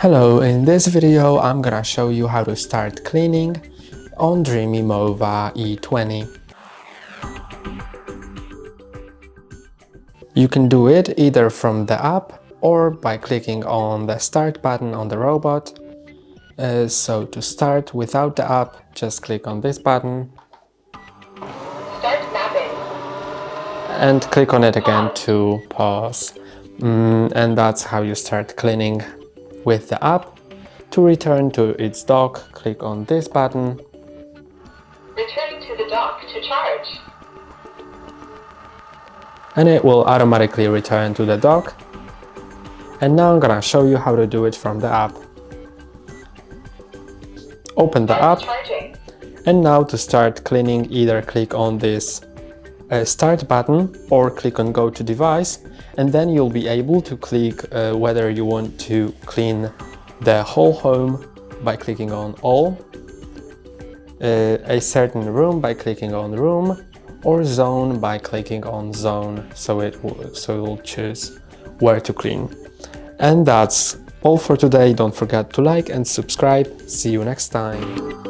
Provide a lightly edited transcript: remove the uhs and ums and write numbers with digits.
Hello, in this video I'm gonna show you how to start cleaning on Dreame Mova E20. You can do it either from the app or by clicking on the start button on the robot. So to start without the app, just click on this button. Start mapping. And click on it again to pause. And that's how you start cleaning with the app. To return to its dock, click on this button. Return to the dock to charge. And it will automatically return to the dock. And now I'm gonna show you how to do it from the app. Open the app, Charging. and now to start cleaning, either click on this start button or click on go to device, and then you'll be able to click whether you want to clean the whole home by clicking on all, a certain room by clicking on room, or zone by clicking on zone, so it will choose where to clean. And that's all for today. Don't forget to like and subscribe. See you next time.